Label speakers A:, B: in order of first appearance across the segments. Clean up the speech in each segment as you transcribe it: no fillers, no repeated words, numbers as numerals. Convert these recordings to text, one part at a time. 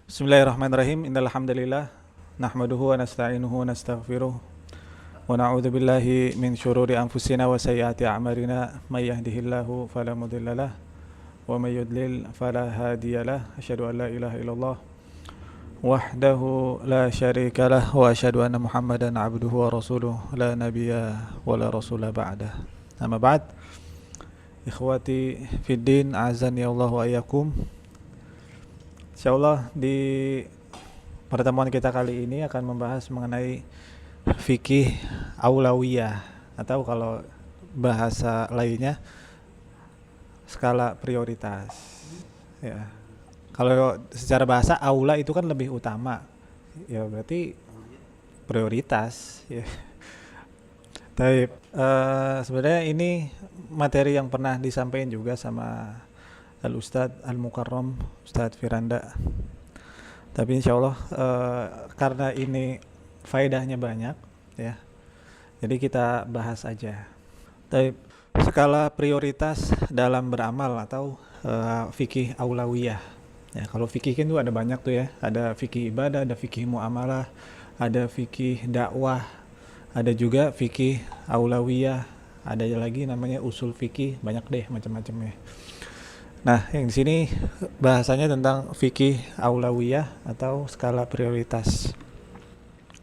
A: Bismillahirrahmanirrahim. Innal hamdalillah nahmaduhu wa nasta'inuhu wa nastaghfiruh wa na'udzu billahi min syururi anfusina wa sayyiati a'malina may yahdihillahu fala mudhillalah wa may yudlil fala hadiyalah. Asyhadu an la ilaha illallah wahdahu la syarikalah wa asyhadu anna Muhammadan abduhu wa rasuluh la nabiyya wa la rasula ba'dah. Amma ba'd. Ikhwati fid din, azani Allah wa iyyakum. Insyaallah di pertemuan kita kali ini akan membahas mengenai fikih aulawiyah, atau kalau bahasa lainnya skala prioritas. Ya. Kalau secara bahasa aula itu kan lebih utama. Ya berarti prioritas, ya. Tapi sebenarnya ini materi yang pernah disampaikan juga sama Al-Ustadz Al-Mukarram, Ustadz Firanda. Tapi insya Allah karena ini faedahnya banyak, ya, jadi kita bahas aja. Tapi skala prioritas dalam beramal atau fikih aulawiyah. Ya, kalau fikih kan itu ada banyak tuh ya. Ada fikih ibadah, ada fikih muamalah, ada fikih dakwah, ada juga fikih aulawiyah, ada lagi namanya usul fikih, banyak deh macam-macamnya. Nah, yang di sini bahasanya tentang fikih aulawiyah atau skala prioritas.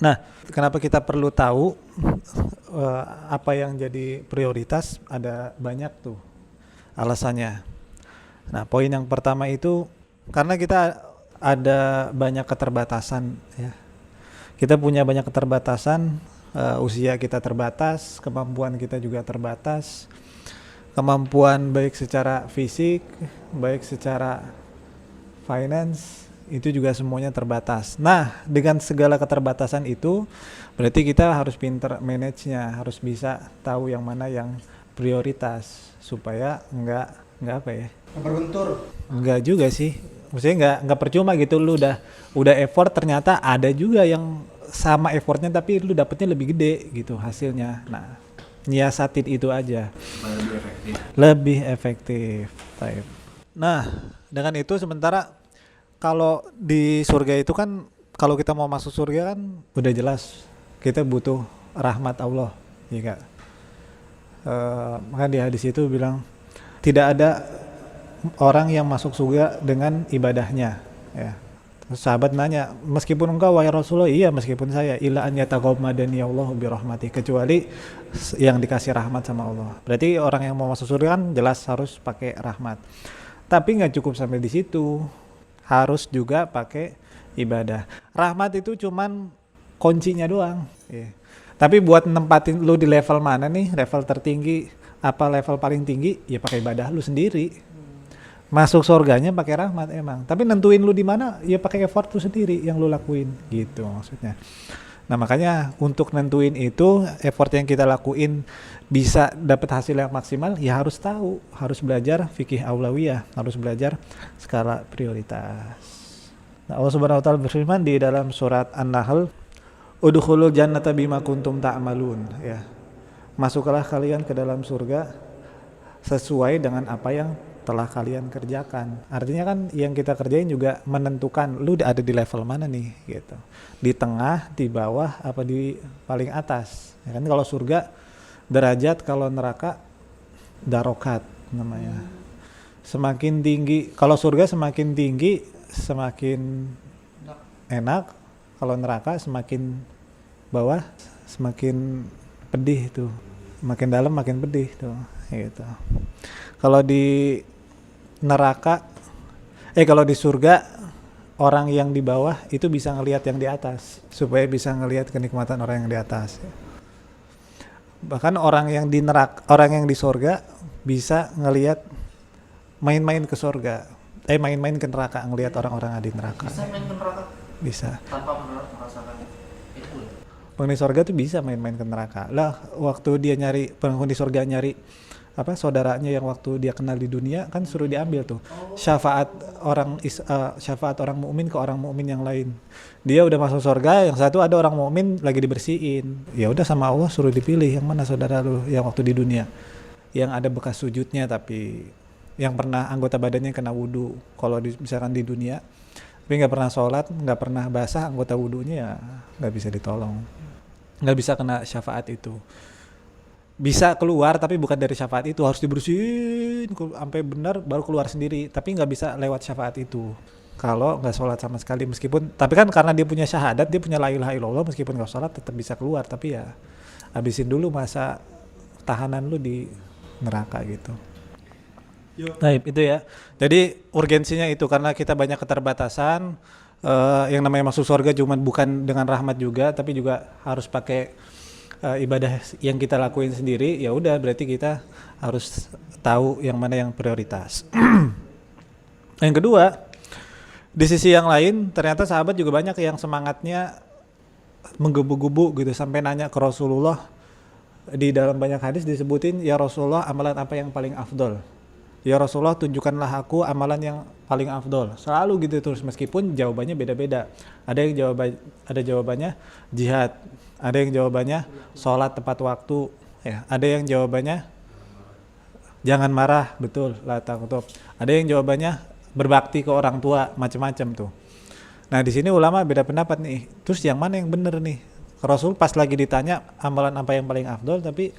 A: Nah, kenapa kita perlu tahu apa yang jadi prioritas? Ada banyak tuh alasannya. Nah, poin yang pertama itu karena kita ada banyak keterbatasan, ya. Kita punya banyak keterbatasan, usia kita terbatas, kemampuan kita juga terbatas. Kemampuan baik secara fisik, baik secara finance, itu juga semuanya terbatas. Nah, dengan segala keterbatasan itu, berarti kita harus pinter manage-nya, harus bisa tahu yang mana yang prioritas supaya enggak apa ya?
B: Berbentur.
A: Enggak juga sih. Maksudnya enggak percuma gitu, lu udah effort, ternyata ada juga yang sama effortnya tapi lu dapetnya lebih gede gitu hasilnya. Nah, nyiasatin itu aja lebih efektif. Baik. Nah, dengan itu sementara kalau di surga itu kan, kalau kita mau masuk surga kan udah jelas kita butuh rahmat Allah, ya Kak. Maka di hadis itu bilang tidak ada orang yang masuk surga dengan ibadahnya, ya. Terus sahabat nanya, meskipun engkau wahai Rasulullah? Iya, meskipun saya. Illa an yataghammadani Allah bi rahmati, kecuali yang dikasih rahmat sama Allah. Berarti orang yang mau masuk surga kan jelas harus pakai rahmat. Tapi nggak cukup sampai di situ, harus juga pakai ibadah. Rahmat itu cuman kuncinya doang. Ya. Tapi buat nempatin lu di level mana nih, level tertinggi, apa level paling tinggi, ya pakai ibadah lu sendiri. Masuk surganya pakai rahmat emang, tapi nentuin lu di mana ya pakai effort lu sendiri yang lu lakuin gitu maksudnya. Nah, makanya untuk nentuin itu effort yang kita lakuin bisa dapat hasil yang maksimal, ya harus tahu, harus belajar fikih aulawiyah, harus belajar skala prioritas. Nah, Allah Subhanahu wa taala berfirman di dalam surat An-Nahl, udkhulul jannata bima kuntum ta'malun, ya. Masuklah kalian ke dalam surga sesuai dengan apa yang telah kalian kerjakan. Artinya kan yang kita kerjain juga menentukan lu ada di level mana nih gitu. Di tengah, di bawah, apa di paling atas. Ya kan, kalau surga derajat, kalau neraka darokat namanya. Semakin tinggi, kalau surga semakin tinggi semakin enak, kalau neraka semakin bawah semakin pedih tuh. Makin dalam makin pedih tuh gitu. Kalau di neraka, kalau di surga, orang yang di bawah itu bisa ngelihat yang di atas, supaya bisa ngelihat kenikmatan orang yang di atas. Bahkan orang yang di neraka, orang yang di surga bisa ngelihat main-main ke surga, main-main ke neraka, ngelihat orang-orang yang di neraka.
B: Bisa main ke neraka?
A: Bisa.
B: Tanpa merasakan itu.
A: Penghuni surga tuh bisa main-main ke neraka. Lah, waktu dia nyari, penghuni surga nyari saudaranya yang waktu dia kenal di dunia kan suruh diambil tuh syafaat orang mukmin ke orang mukmin yang lain. Dia udah masuk surga, yang satu ada orang mukmin lagi dibersihin, ya udah sama Allah suruh dipilih yang mana saudara lu yang waktu di dunia, yang ada bekas sujudnya tapi yang pernah anggota badannya kena wudu. Kalau misalkan di dunia tapi nggak pernah sholat, nggak pernah basah anggota wudhunya, ya nggak bisa ditolong, nggak bisa kena syafaat itu. Bisa keluar tapi bukan dari syafaat itu, harus dibersihin sampai benar baru keluar sendiri, tapi nggak bisa lewat syafaat itu kalau nggak sholat sama sekali. Meskipun, tapi kan karena dia punya syahadat, dia punya la ilaha illallah, meskipun nggak sholat tetap bisa keluar, tapi ya habisin dulu masa tahanan lu di neraka gitu. Nah itu ya, jadi urgensinya itu karena kita banyak keterbatasan. Yang namanya masuk surga cuman bukan dengan rahmat juga, tapi juga harus pakai ibadah yang kita lakuin sendiri. Ya udah, berarti kita harus tahu yang mana yang prioritas. Yang kedua, di sisi yang lain ternyata sahabat juga banyak yang semangatnya menggebu-gebu gitu, sampai nanya ke Rasulullah. Di dalam banyak hadis disebutin, ya Rasulullah, amalan apa yang paling afdol? Ya Rasulullah, tunjukkanlah aku amalan yang paling afdol. Selalu gitu terus, meskipun jawabannya beda-beda. Ada yang jawabannya jihad, ada yang jawabannya sholat tepat waktu, ya. Ada yang jawabannya jangan marah, betul, la taghdab. Ada yang jawabannya berbakti ke orang tua, macam-macam tuh. Nah di sini ulama beda pendapat nih. Terus yang mana yang benar nih? Rasul pas lagi ditanya amalan apa yang paling afdol, tapi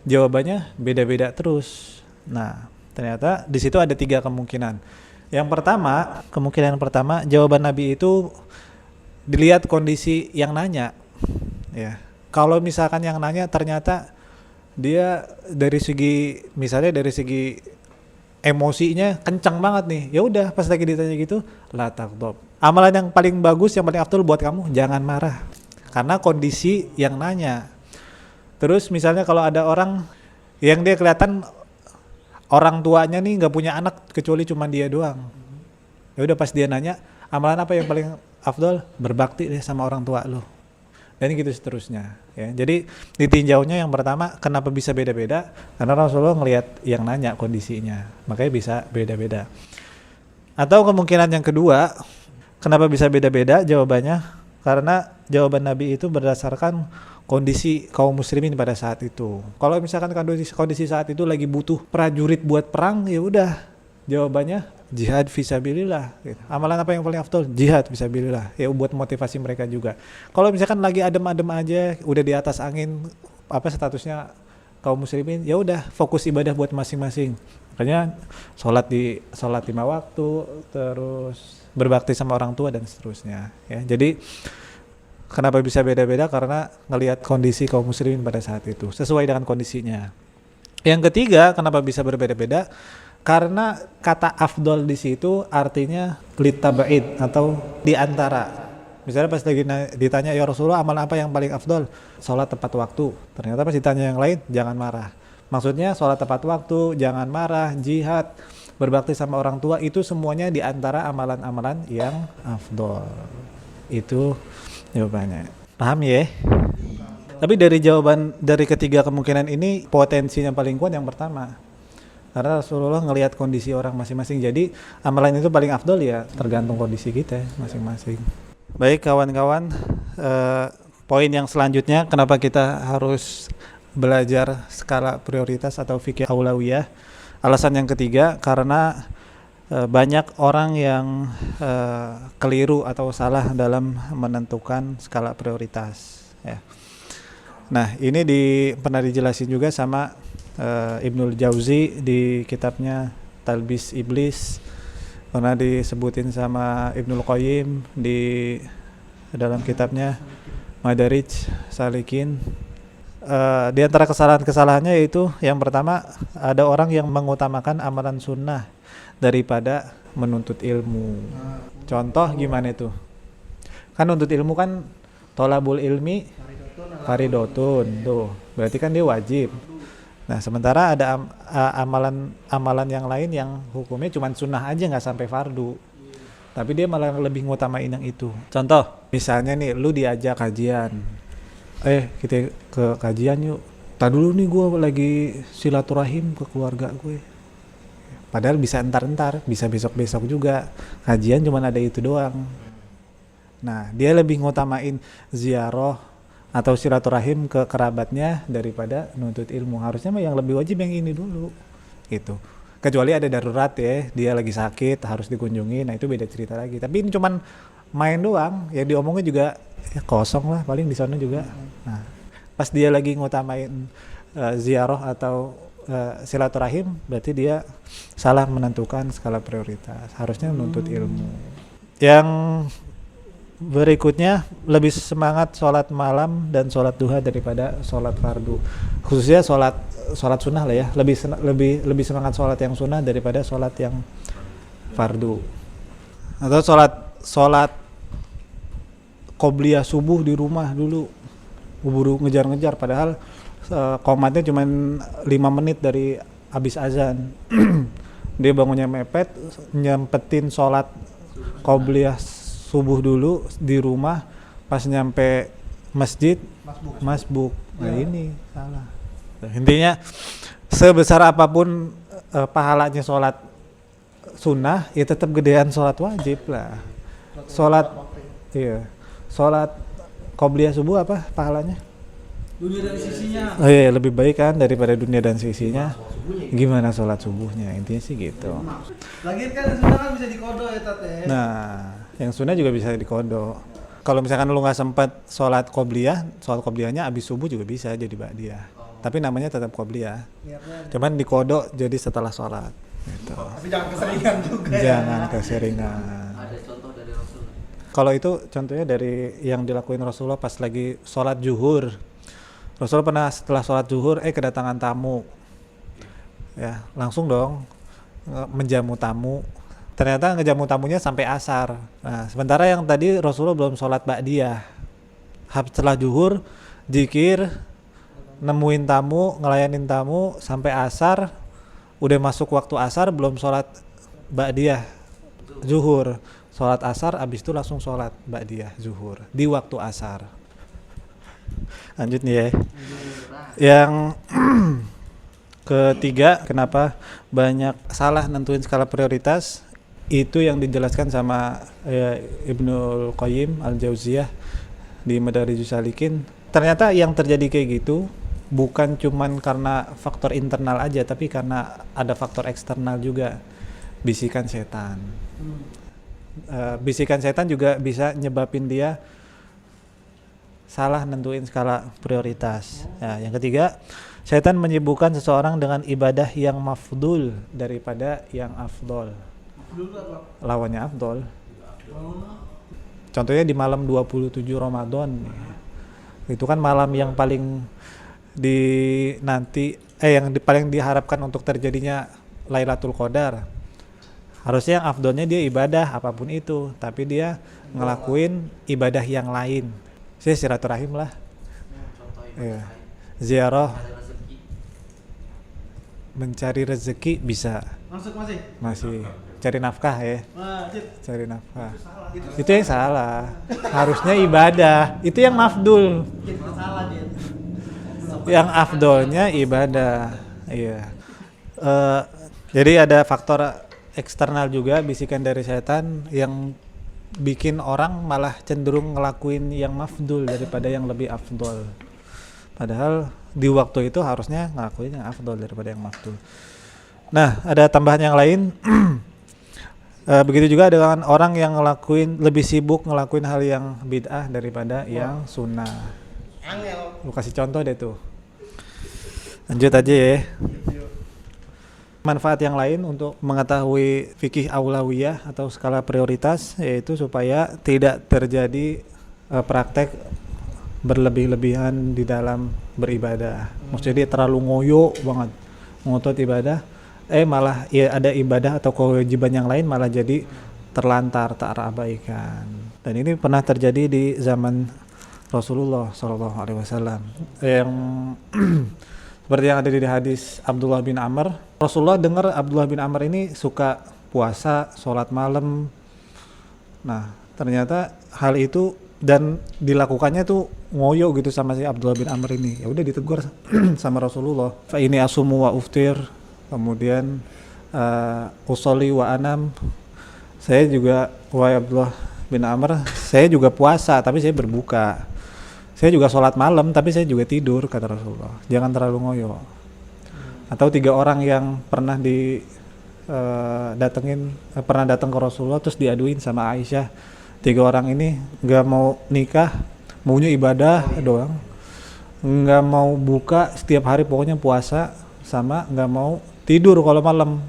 A: jawabannya beda-beda terus. Nah ternyata di situ ada 3 kemungkinan. Yang pertama, kemungkinan pertama, jawaban Nabi itu dilihat kondisi yang nanya. Ya, kalau misalkan yang nanya ternyata dia dari segi, misalnya dari segi emosinya kencang banget nih, ya udah pas lagi ditanya gitu, la taghdab. Amalan yang paling bagus, yang paling afdol buat kamu, jangan marah, karena kondisi yang nanya. Terus misalnya kalau ada orang yang dia kelihatan orang tuanya nih nggak punya anak kecuali cuma dia doang, ya udah pas dia nanya amalan apa yang paling afdol, berbakti deh sama orang tua lo, dan gitu seterusnya ya. Jadi ditinjaunya yang pertama, kenapa bisa beda-beda, karena Rasulullah ngelihat yang nanya kondisinya, makanya bisa beda-beda. Atau kemungkinan yang kedua, kenapa bisa beda-beda jawabannya, karena jawaban Nabi itu berdasarkan kondisi kaum muslimin pada saat itu. Kalau misalkan kondisi saat itu lagi butuh prajurit buat perang, ya udah jawabannya jihad fisabilillah gitu. Amalan apa yang paling afdol? Jihad fisabilillah, ya buat motivasi mereka juga. Kalau misalkan lagi adem-adem aja, udah di atas angin apa statusnya kaum muslimin, ya udah fokus ibadah buat masing-masing. Makanya sholat 5 waktu, terus berbakti sama orang tua dan seterusnya ya. Jadi kenapa bisa beda-beda, karena ngelihat kondisi kaum muslimin pada saat itu sesuai dengan kondisinya. Yang ketiga, kenapa bisa berbeda-beda, karena kata afdol di situ artinya litaba'id atau di antara. Misalnya pas lagi ditanya, ya Rasulullah, amal apa yang paling afdol? Sholat tepat waktu. Ternyata pas ditanya yang lain, jangan marah. Maksudnya sholat tepat waktu, jangan marah, jihad, berbakti sama orang tua, itu semuanya di antara amalan-amalan yang afdol. Itu jawabannya. Paham ya? Tapi dari ketiga kemungkinan ini, potensinya paling kuat yang pertama. Karena Rasulullah ngelihat kondisi orang masing-masing. Jadi amalan itu paling afdol ya tergantung kondisi kita masing-masing. Baik kawan-kawan, poin yang selanjutnya, kenapa kita harus belajar skala prioritas atau fikih aulawiyah. Alasan yang ketiga, karena banyak orang yang keliru atau salah dalam menentukan skala prioritas ya. Nah ini pernah dijelasin juga sama Ibnul Jauzi di kitabnya Talbis Iblis, pernah disebutin sama Ibnul Qayyim di dalam kitabnya Madarij Salikin. Di antara kesalahan-kesalahannya yaitu yang pertama, ada orang yang mengutamakan amalan sunnah daripada menuntut ilmu. Contoh gimana itu? Kan nuntut ilmu kan tolabul ilmi faridotun tuh, berarti kan dia wajib. Nah sementara ada amalan yang lain yang hukumnya cuma sunnah aja, nggak sampai fardu, tapi dia malah lebih ngutamain yang itu. Contoh misalnya nih, lu diajak kajian, kita ke kajian yuk. Tak dulu nih gue lagi silaturahim ke keluarga gue. Padahal bisa entar-entar, bisa besok-besok juga. Kajian cuma ada itu doang. Nah dia lebih ngutamain ziarah atau silaturahim ke kerabatnya daripada nuntut ilmu. Harusnya mah yang lebih wajib yang ini dulu gitu. Kecuali ada darurat ya, dia lagi sakit harus dikunjungi, nah itu beda cerita lagi. Tapi ini cuman main doang, ya diomongnya juga ya kosong lah paling di sana juga. Nah, pas dia lagi ngutamain ziarah atau silaturahim, berarti dia salah menentukan skala prioritas. Harusnya menuntut ilmu. Yang berikutnya lebih semangat sholat malam dan sholat duha daripada sholat fardu. Khususnya sholat sunnah lah ya, lebih semangat sholat yang sunnah daripada sholat yang fardu. Atau sholat qobliyah subuh di rumah dulu, buru ngejar-ngejar, padahal qomatnya cuma 5 menit dari habis azan. Dia bangunnya mepet, nyempetin sholat qobliyah subuh dulu di rumah, pas nyampe masjid masbuk. Nah ini salah. Intinya sebesar apapun pahalanya sholat sunnah, ya tetap gedean sholat wajib lah. Sholat qobliyah subuh apa pahalanya?
B: Dunia dan sisinya.
A: Oh iya, lebih baik kan daripada dunia dan sisinya. Gimana sholat subuhnya? Intinya sih gitu.
B: Lagi kan sunnah kan bisa dikodo ya Tate.
A: Nah, yang sunnah juga bisa dikodo. Kalau misalkan lu nggak sempat sholat qobliyahnya abis subuh juga bisa jadi ba'diyah. Tapi namanya tetap qobliyah. Cuman dikodo jadi setelah sholat. Gitu.
B: Tapi jangan keseringan juga.
A: Jangan keseringan.
B: Ada contoh dari Rasul.
A: Kalau itu contohnya dari yang dilakuin Rasulullah pas lagi sholat zuhur. Rasulullah pernah setelah sholat zuhur kedatangan tamu. Ya, langsung dong menjamu tamu. Ternyata ngejamu tamunya sampai asar. Nah, sementara yang tadi Rasulullah belum sholat ba'diyah. Setelah zuhur, zikir, nemuin tamu, ngelayanin tamu sampai asar. Udah masuk waktu asar, belum sholat ba'diyah zuhur. Sholat asar, abis itu langsung sholat ba'diyah zuhur di waktu asar. Lanjut nih ya. Yang ketiga, kenapa banyak salah nentuin skala prioritas? Itu yang dijelaskan sama Ibnul Qayyim Al-Jauziyah di Madarijus Salikin. Ternyata yang terjadi kayak gitu bukan cuman karena faktor internal aja, tapi karena ada faktor eksternal juga. Bisikan setan. Bisikan setan juga bisa nyebabin dia salah nentuin skala prioritas. Nah, yang ketiga, setan menyibukkan seseorang dengan ibadah yang mafdul daripada yang afdol. Lawannya afdol. Contohnya di malam 27 Ramadan. Itu kan malam yang paling paling diharapkan untuk terjadinya Lailatul Qadar. Harusnya yang afdolnya dia ibadah apapun itu, tapi dia ngelakuin ibadah yang lain. Silaturahim lah. Iya. Ziarah, mencari rezeki bisa. Masih. Cari nafkah ya. Cari nafkah. Itu yang salah. Harusnya ibadah. Itu yang mafdul. Yang afdolnya ibadah. Iya. Jadi ada faktor eksternal juga, bisikan dari setan yang bikin orang malah cenderung ngelakuin yang mafdul daripada yang lebih afdol. Padahal di waktu itu harusnya ngelakuin yang afdol daripada yang mafdul. Nah, ada tambahan yang lain. Begitu juga dengan orang yang lebih sibuk ngelakuin hal yang bid'ah daripada yang sunnah. Lu kasih contoh deh tuh. Lanjut aja ya. Manfaat yang lain untuk mengetahui fikih aulawiyah atau skala prioritas, yaitu supaya tidak terjadi praktek berlebih-lebihan di dalam beribadah. Maksudnya dia terlalu ngoyo banget ngotot ibadah, malah ya ada ibadah atau kewajiban yang lain malah jadi terlantar, terabaikan. Dan ini pernah terjadi di zaman Rasulullah SAW yang seperti yang ada di hadis Abdullah bin Amr. Rasulullah dengar Abdullah bin Amr ini suka puasa, sholat malam. Nah, ternyata hal itu dan dilakukannya tuh ngoyo gitu sama si Abdullah bin Amr ini. Ya udah ditegur sama Rasulullah. Fa ini asumu wa uftir. Kemudian usolli wa anam. Saya juga, wahai Abdullah bin Amr, saya juga puasa tapi saya berbuka. Saya juga sholat malam tapi saya juga tidur, kata Rasulullah. Jangan terlalu ngoyo. Atau 3 orang yang pernah pernah datang ke Rasulullah terus diaduin sama Aisyah, 3 orang ini nggak mau nikah, maunya ibadah doang, nggak mau buka setiap hari, pokoknya puasa, sama nggak mau tidur kalau malam,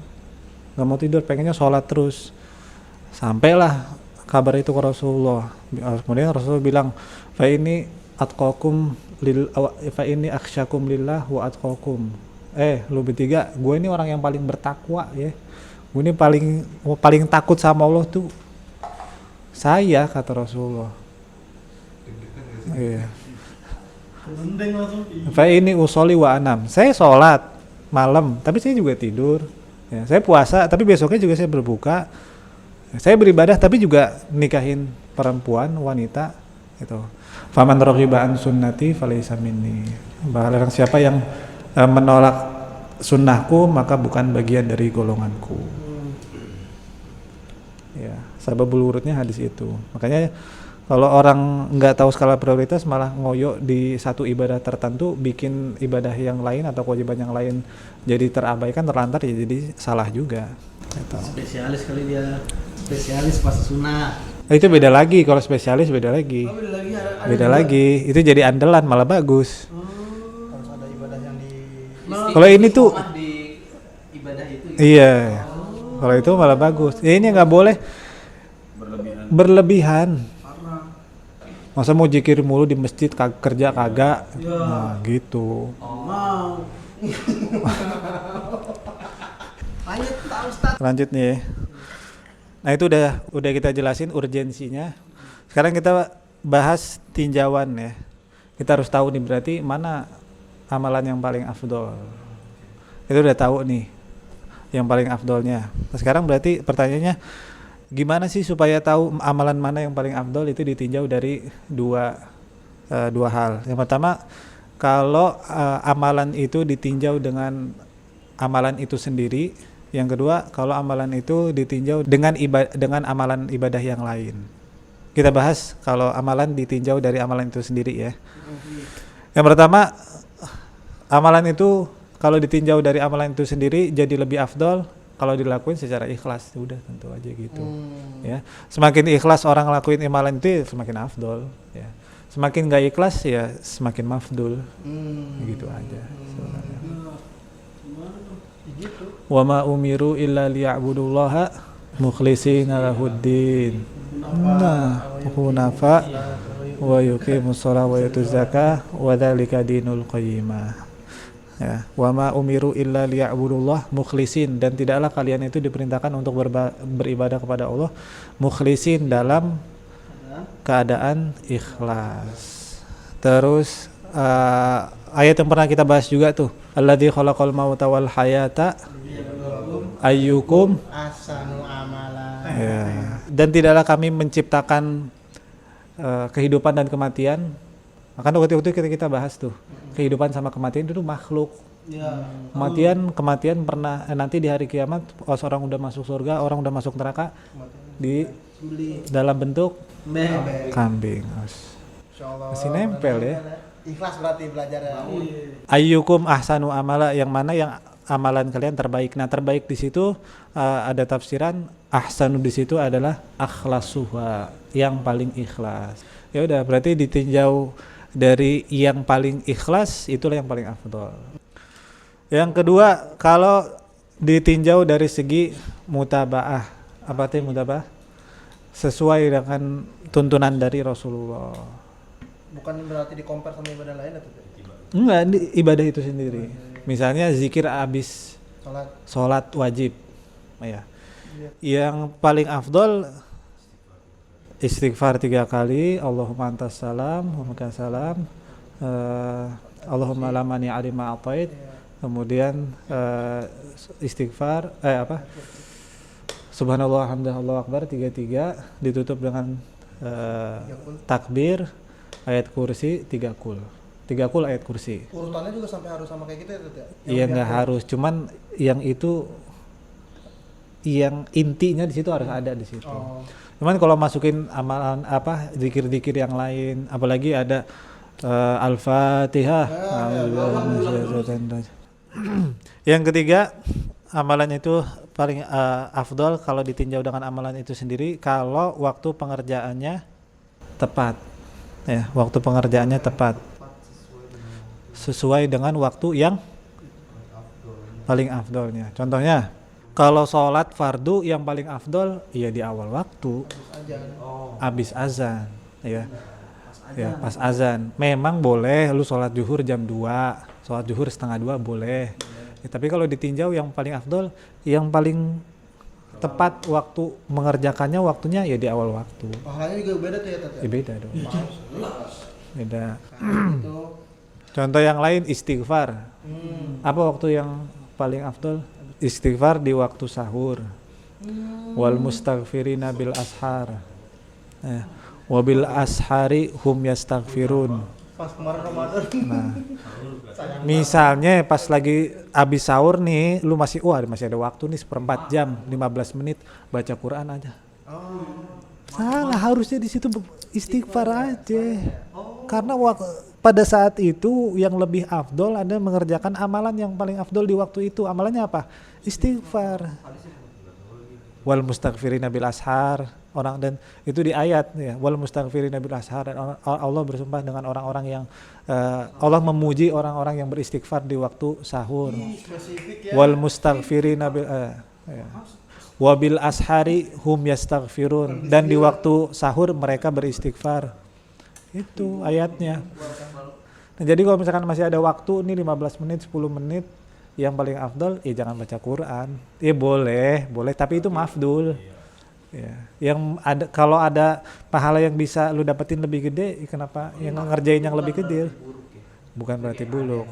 A: nggak mau tidur, pengennya sholat terus. Sampailah kabar itu ke Rasulullah. Kemudian Rasulullah bilang, fa ini akhsyakum lillah wa atqakum. Lu bertiga, gue ini orang yang paling bertakwa ya. Gue ini paling takut sama Allah tuh saya, kata Rasulullah. Iya.
B: Rendeng langsung.
A: Fa ini usoli wa anam. Saya sholat malam, tapi saya juga tidur. Ya, saya puasa, tapi besoknya juga saya berbuka. Saya beribadah, tapi juga nikahin perempuan, wanita. Gitu. Faman raghiba an sunnati falaysa minni. Barang siapa yang menolak sunnahku, maka bukan bagian dari golonganku. Ya, sababul wurudnya hadis itu. Makanya kalau orang nggak tahu skala prioritas, malah ngoyo di satu ibadah tertentu, bikin ibadah yang lain atau kewajiban yang lain jadi terabaikan, terlantar, ya jadi salah juga. Gitu.
B: Spesialis kali dia. Spesialis pas sunnah.
A: Itu beda lagi, kalau spesialis beda lagi.
B: Oh, beda lagi. Ada
A: Beda
B: juga.
A: lagi, itu jadi andalan malah bagus.
C: Harus ada ibadah yang di
A: Kalau ini tuh,
B: di ibadah itu.
A: iya, kalau itu malah bagus. Ya ini nggak boleh berlebihan.
B: Parah.
A: Masa mau zikir mulu di masjid, kerja kagak,
B: Ya.
A: nah gitu.
B: Mau. Lanjut Pak Ustaz.
A: Lanjut nih. Nah itu udah kita jelasin urgensinya. Sekarang kita bahas tinjauan ya. Kita harus tahu nih berarti mana amalan yang paling afdol. Kita udah tahu nih yang paling afdolnya. Nah, sekarang berarti pertanyaannya, gimana sih supaya tahu amalan mana yang paling afdol? Itu ditinjau dari dua hal. Yang pertama, kalau amalan itu ditinjau dengan amalan itu sendiri. Yang kedua, kalau amalan itu ditinjau dengan amalan ibadah yang lain. Kita bahas kalau amalan ditinjau dari amalan itu sendiri ya. Yang pertama, amalan itu kalau ditinjau dari amalan itu sendiri jadi lebih afdol kalau dilakuin secara ikhlas. Udah tentu aja gitu. Ya. Semakin ikhlas orang lakuin amalan itu, semakin afdol ya. Semakin gak ikhlas ya semakin mafdul. Gitu aja sebenarnya.
B: Gitu.
A: Wa ma umiru illa liya'budullaha mukhlishina lahuddin. Nah, hunafa wa yuqimus shalah wa yutuz zakah wa dzalika dinul qayyimah. Ya, wa ma umiru illa liya'budullah mukhlisin, dan tidaklah kalian itu diperintahkan untuk beribadah kepada Allah mukhlisin dalam keadaan ikhlas. Terus ayat yang pernah kita bahas juga tuh, alladzi khalaqal mauta wal hayata ayyukum
C: ahsanu amala.
A: ya. Dan tidaklah kami menciptakan kehidupan dan kematian. Akan waktu itu kita bahas tuh, kehidupan sama kematian itu makhluk.
B: Ya.
A: Kematian pernah nanti di hari kiamat, orang udah masuk surga, orang udah masuk neraka di dalam bentuk kambing.
C: Insyaallah.
A: Masih nempel ya.
C: Ikhlas berarti belajarnya.
A: Ayyukum ahsanu amala, yang mana yang amalan kalian terbaik. Nah, terbaik di situ ada tafsiran ahsanu, di situ adalah akhlasuha, yang paling ikhlas. Ya udah, berarti ditinjau dari yang paling ikhlas, itulah yang paling afdol. Yang kedua, kalau ditinjau dari segi mutabaah. Apa itu mutabaah? Sesuai dengan tuntunan dari Rasulullah.
C: Bukan berarti di compare sama ibadah lain atau tidak?
A: Enggak, ibadah itu sendiri. Misalnya zikir abis sholat wajib, ya. Yang paling afdol istighfar 3 kali, Allahumma antas salam, wa minkas salam, Allahumma la mani alima atait. Kemudian istighfar Subhanallah hamdah Allahu akbar 33, ditutup dengan takbir, ayat kursi 3 kul. 3 kul ayat kursi.
C: Urutannya juga sampai harus sama kayak gitu ya, Tut, ya?
A: Iya, nggak harus, cuman yang itu yang intinya di situ harus ada di situ. Cuman kalau masukin amalan zikir-zikir yang lain, apalagi ada Al-Fatihah. Yang ketiga, amalan itu paling afdol kalau ditinjau dengan amalan itu sendiri kalau waktu pengerjaannya tepat. Ya, waktu pengerjaannya tepat. Sesuai dengan waktu yang paling afdolnya. Contohnya, kalau sholat fardu yang paling afdol ya di awal waktu, habis azan, ya. Ya, pas azan. Memang boleh lu sholat zuhur jam 2, sholat zuhur setengah 2 boleh. Ya, tapi kalau ditinjau yang paling afdol, yang paling tepat waktu mengerjakannya waktunya ya di awal waktu.
C: Pahalanya juga beda tuh ya Tat?
A: Ya, beda dong. Beda.
C: Itu
A: Contoh yang lain istighfar. Apa waktu yang paling afdol? Istighfar di waktu sahur. Wal mustaghfirina bil ashar. Wabil ashari hum yastaghfirun.
C: pas kemarin Ramadan.
A: Nah, misalnya pas lagi abis sahur nih, lu masih ada waktu nih 1/4 jam, 15 menit baca Quran aja. Salah, harusnya di situ istighfar aja. Karena pada saat itu yang lebih afdol ada mengerjakan amalan yang paling afdol di waktu itu. Amalannya apa? Istighfar. Wal mustaghfirina bil ashar. Dan itu di ayat ya, wal mustaghfirina bil ashar, dan Allah bersumpah dengan orang-orang yang Allah memuji orang-orang yang beristighfar di waktu sahur. Wal mustaghfirina bil wabil ashari hum yastaghfirun, dan di waktu sahur mereka beristighfar. Itu ayatnya. Nah, jadi kalau misalkan masih ada waktu nih 15 menit, 10 menit, yang paling afdol ya jangan baca Quran. Ya boleh, tapi itu mafdul. Ya, yang ada, kalau ada pahala yang bisa lu dapetin lebih gede, kenapa yang ngerjain yang lebih gede? Bukan berarti buruk.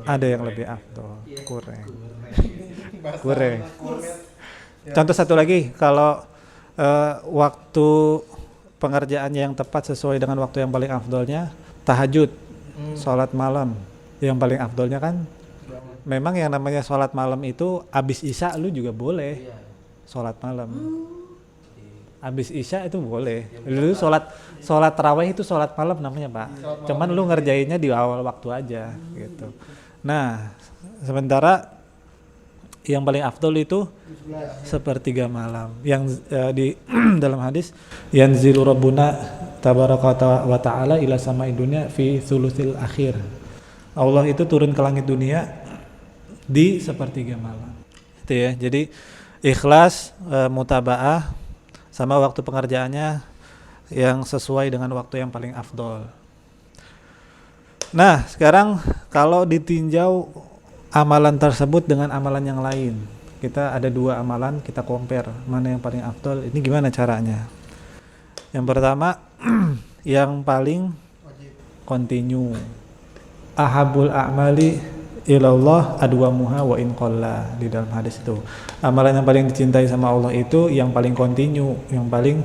A: Ada yang lebih afdol. Kurang. Contoh satu lagi, kalau waktu pengerjaannya yang tepat sesuai dengan waktu yang paling afdolnya, tahajud, sholat malam. Yang paling afdolnya kan, memang yang namanya sholat malam itu abis isya lu juga boleh sholat malam. Abis isya itu boleh. Dulu sholat tarawih itu sholat malam namanya Pak. Cuman lu ngerjainnya di awal waktu aja gitu. Nah, sementara yang paling afdol itu 1/3 malam. Yang di dalam hadis, yanzilu rabbuna tabaraka wa ta'ala ila samai dunya fi thuluthil akhir. Allah itu turun ke langit dunia di 1/3 malam. Itu ya. Jadi ikhlas, mutaba'ah, sama waktu pengerjaannya yang sesuai dengan waktu yang paling afdol. Nah, sekarang kalau ditinjau amalan tersebut dengan amalan yang lain, kita ada 2 amalan, kita compare mana yang paling afdol. Ini gimana caranya? Yang pertama, yang paling continue, ahabul a'mali ilallah adwamuha wa in qalla, di dalam hadis itu. Amalan yang paling dicintai sama Allah itu yang paling continue, yang paling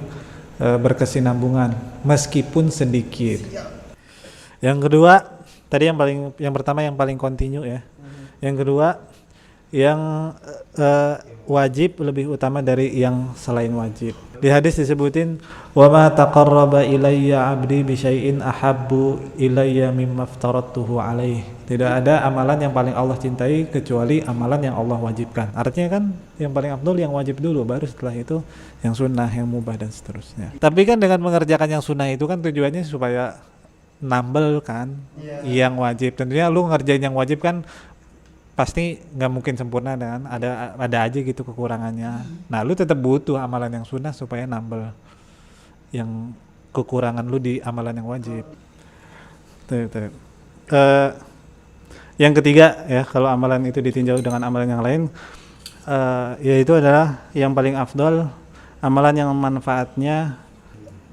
A: berkesinambungan meskipun sedikit. Yang kedua, tadi yang pertama yang paling continue ya. Yang kedua, yang wajib lebih utama dari yang selain wajib. Di hadis disebutin, wa ma taqarraba ilayya 'abdi bi syai'in ahabbu ilayya mimma aftaradtuhu alaih. Tidak ada amalan yang paling Allah cintai kecuali amalan yang Allah wajibkan. Artinya kan yang paling afdol yang wajib dulu, baru setelah itu yang sunnah, yang mubah, dan seterusnya. Tapi kan dengan mengerjakan yang sunnah itu kan tujuannya supaya nambel kan yang wajib. Tentunya lu ngerjain yang wajib kan pasti nggak mungkin sempurna, dan ada aja gitu kekurangannya. Nah, lu tetap butuh amalan yang sunnah supaya nambel yang kekurangan lu di amalan yang wajib. Tuh. Yang ketiga ya, kalau amalan itu ditinjau dengan amalan yang lain, yaitu adalah yang paling afdol, amalan yang manfaatnya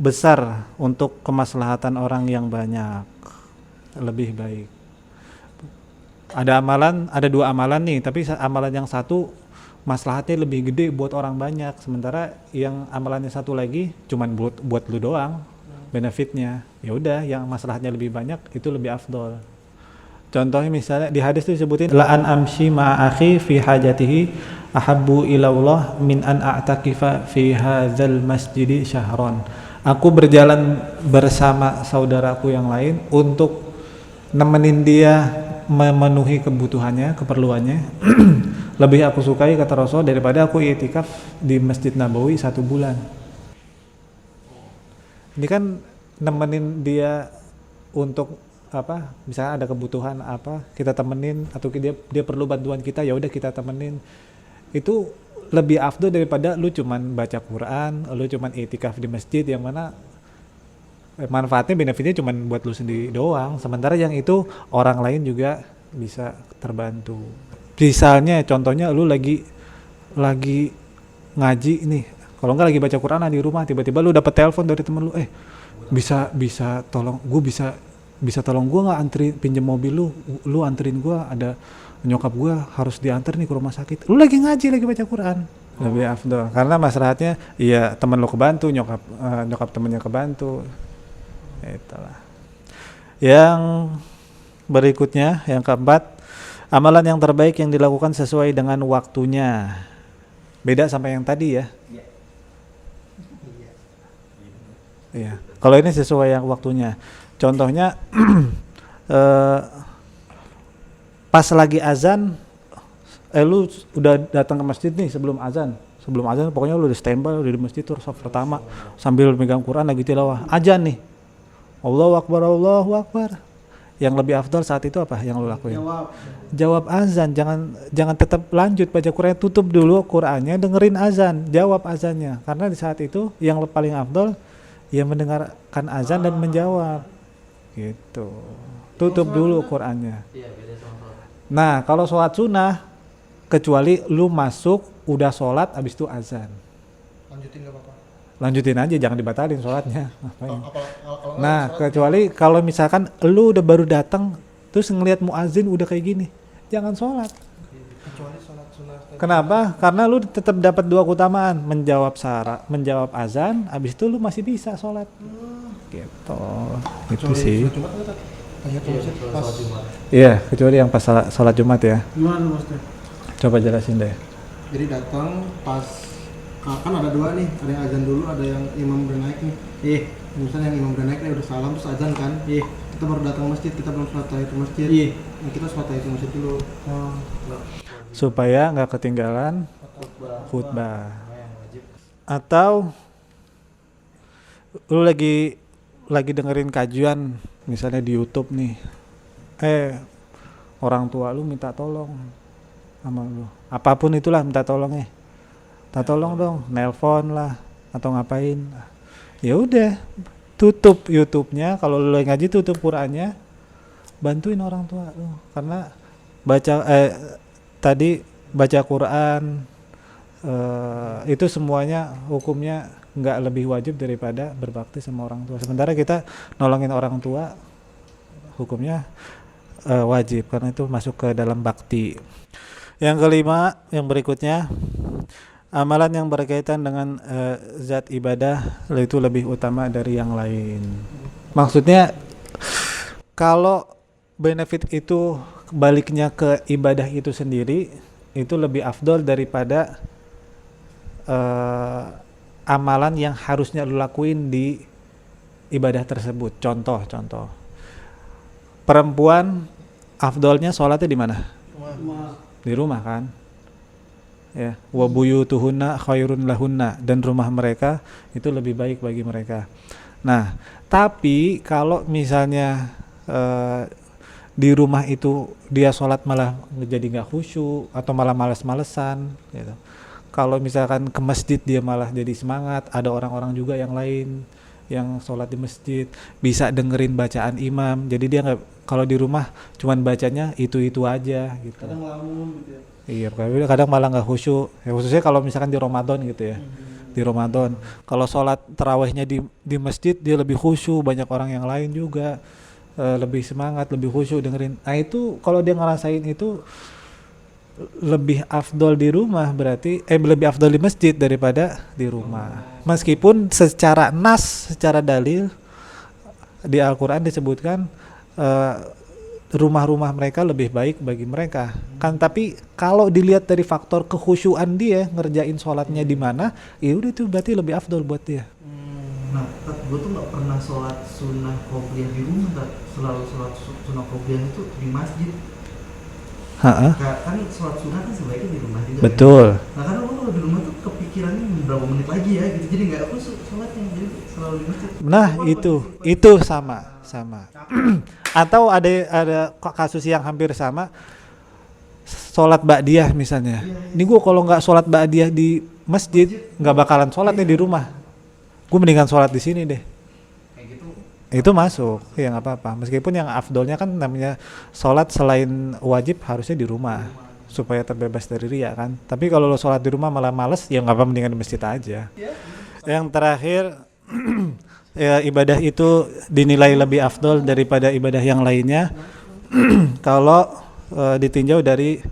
A: besar untuk kemaslahatan orang yang banyak, lebih baik. Ada 2 amalan nih, tapi amalan yang satu maslahatnya lebih gede buat orang banyak, sementara yang amalannya satu lagi cuman buat lu doang benefitnya. Ya udah, yang maslahatnya lebih banyak itu lebih afdol. Contohnya misalnya di hadis itu disebutin, la an amshi ma'a akhi fi hajatihi ahabbu ila Allah min an a'takifa fi hadzal masjidi syahron. Aku berjalan bersama saudaraku yang lain untuk nemenin dia memenuhi kebutuhannya, keperluannya. Lebih aku sukai kata Rasul daripada aku i'tikaf di Masjid Nabawi 1 bulan. Ini kan nemenin dia untuk apa? Misalnya ada kebutuhan apa, kita temenin atau dia perlu bantuan kita, ya udah kita temenin. Itu lebih afdol daripada lu cuman baca Quran, lu cuman i'tikaf di masjid yang mana manfaatnya, benefitnya cuman buat lu sendiri doang. Sementara yang itu orang lain juga bisa terbantu. Misalnya contohnya lu lagi ngaji nih, kalau nggak lagi baca Quran di rumah, tiba-tiba lu dapet telepon dari temen lu, bisa tolong gue, bisa tolong gue nggak antri pinjem mobil lu anterin gue, ada nyokap gue harus diantar nih ke rumah sakit, lu lagi ngaji, lagi baca Quran. Lebih afdol karena masalahnya iya temen lu kebantu, nyokap temennya kebantu. Itulah. Yang berikutnya, yang keempat, amalan yang terbaik yang dilakukan sesuai dengan waktunya. Beda sama yang tadi ya. Iya. Kalau ini sesuai yang waktunya. Contohnya pas lagi azan, lu udah datang ke masjid nih sebelum azan pokoknya lu udah standby, udah di masjid tuh saf pertama sambil megang Quran lagi tilawah. Azan nih. Allahu Akbar. Yang lebih afdal saat itu apa yang lu lakuin? Jawab azan, jangan tetap lanjut baca Quran, tutup dulu Qurannya, dengerin azan, jawab azannya. Karena di saat itu yang paling afdal ya mendengarkan azan dan menjawab. Gitu. Tutup dulu Qurannya. Nah, kalau sholat sunnah, kecuali lu masuk udah sholat abis itu azan.
C: Lanjutin gak apa-apa.
A: Lanjutin aja, jangan dibatalin sholatnya. Nah, kecuali kalau misalkan lu udah baru datang terus ngelihat muazin udah kayak gini, jangan sholat.
C: Kecuali sholat sunnah.
A: Kenapa? Karena lu tetap dapat 2 keutamaan, menjawab azan, abis itu lu masih bisa sholat. Gitu. Itu sih.
C: Jumat nggak tadi? Tahiyatul masjid pas.
A: Iya, kecuali yang pas sholat Jumat ya.
B: Gimana Master?
A: Coba jelasin deh.
C: Jadi datang pas kan ada 2 nih, ada yang azan dulu, ada yang imam udah naik nih. Misalnya yang imam udah naik nih udah salam terus azan kan. Kita baru datang masjid, kita belum sholat tahiyatul masjid. Nah, kita sholat tahiyatul masjid dulu.
A: Supaya nggak ketinggalan khutbah. Atau lu lagi dengerin kajian misalnya di YouTube nih, orang tua lu minta tolong sama lu, apapun itulah minta tolongnya, tolong dong, nelpon lah atau ngapain, ya udah tutup YouTube-nya, kalau lu lagi ngaji tutup Qurannya, bantuin orang tua lu, karena baca Quran itu semuanya hukumnya nggak lebih wajib daripada berbakti sama orang tua. Sementara kita nolongin orang tua hukumnya wajib karena itu masuk ke dalam bakti. Yang kelima, yang berikutnya, amalan yang berkaitan dengan zat ibadah itu lebih utama dari yang lain. Maksudnya kalau benefit itu baliknya ke ibadah itu sendiri, itu lebih afdol daripada amalan yang harusnya lu lakuin di ibadah tersebut. Contoh perempuan afdolnya sholatnya di mana? Di rumah kan, ya. Wa buyutuhunna khairun lahunna, dan rumah mereka itu lebih baik bagi mereka. Nah, tapi kalau misalnya di rumah itu dia sholat malah jadi nggak khusyuk atau malah males-malesan gitu. Kalau misalkan ke masjid dia malah jadi semangat, ada orang-orang juga yang lain yang sholat di masjid bisa dengerin bacaan imam, jadi dia nggak, kalau di rumah cuman bacanya itu aja gitu.
B: Kadang ngelamun gitu ya.
A: Iya, kadang malah nggak khusyuk ya, khususnya kalau misalkan di Ramadan gitu ya. Di Ramadan kalau sholat tarawihnya di masjid dia lebih khusyuk, banyak orang yang lain juga lebih semangat, lebih khusyuk dengerin. Nah itu kalau dia ngerasain itu lebih afdol di rumah, berarti lebih afdol di masjid daripada di rumah. Meskipun secara secara dalil di Al-Quran disebutkan rumah-rumah mereka lebih baik bagi mereka kan, tapi kalau dilihat dari faktor kekhusyuan dia ngerjain sholatnya di mana, ya udah itu berarti lebih afdol buat dia.
B: Nah, gue tuh nggak pernah sholat sunnah qobliyah di rumah, selalu sholat sunnah qobliyah itu di masjid.
A: Ha-ha.
B: Kan sholat sunnah kan sebaiknya di rumah juga.
A: Betul.
B: Kan? Nah karena kalau di rumah tuh kepikirannya berapa menit lagi ya gitu, jadi nggak khusyuk sholatnya, jadi selalu di masjid.
A: Nah itu sama. Atau ada kasus yang hampir sama, sholat ba'diyah misalnya. Ini gue kalau nggak sholat ba'diyah di masjid nggak bakalan sholat nih di rumah. Gue mendingan sholat di sini deh.
B: Kayak gitu.
A: Itu masuk, ya nggak apa-apa. Meskipun yang afdolnya kan namanya sholat selain wajib harusnya di rumah supaya terbebas dari riya kan. Tapi kalau lo sholat di rumah malah males, ya nggak apa mendingan di masjid aja. Yang terakhir, ya ibadah itu dinilai lebih afdol daripada ibadah yang lainnya kalau ditinjau dari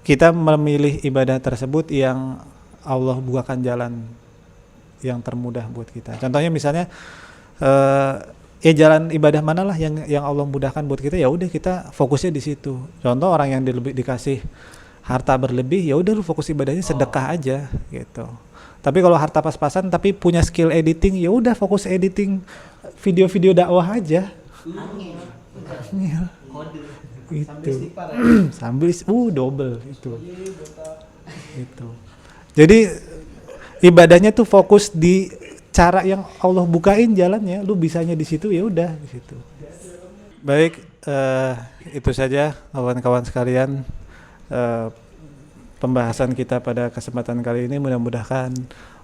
A: kita memilih ibadah tersebut yang Allah bukakan jalan yang termudah buat kita. Contohnya misalnya jalan ibadah manalah yang Allah mudahkan buat kita, ya udah kita fokusnya di situ. Contoh orang yang dikasih harta berlebih, ya udah lu fokus ibadahnya sedekah aja gitu. Tapi kalau harta pas-pasan tapi punya skill editing, ya udah fokus editing video-video dakwah aja. Angel. Itu. Sambil double itu. Itu. Jadi ibadahnya tuh fokus di cara yang Allah bukain jalannya, lu bisanya di situ, ya udah di situ. Baik, itu saja kawan-kawan sekalian pembahasan kita pada kesempatan kali ini. Mudah-mudahan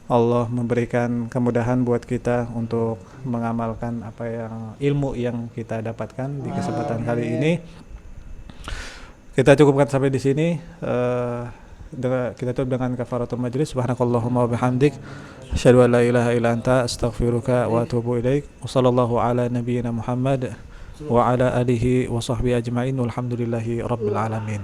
A: Allah memberikan kemudahan buat kita untuk mengamalkan ilmu yang kita dapatkan di kesempatan kali ini. Kita cukupkan sampai di sini. Kita tutup dengan kafaratul majlis. Subhanakallahumma wa bihamdik asyhadu an la ilaha illa anta astaghfiruka wa atubu ilaik. Wassallallahu ala nabiyyina Muhammad wa ala alihi wa sahbihi ajmain. Walhamdulillahi rabbil alamin.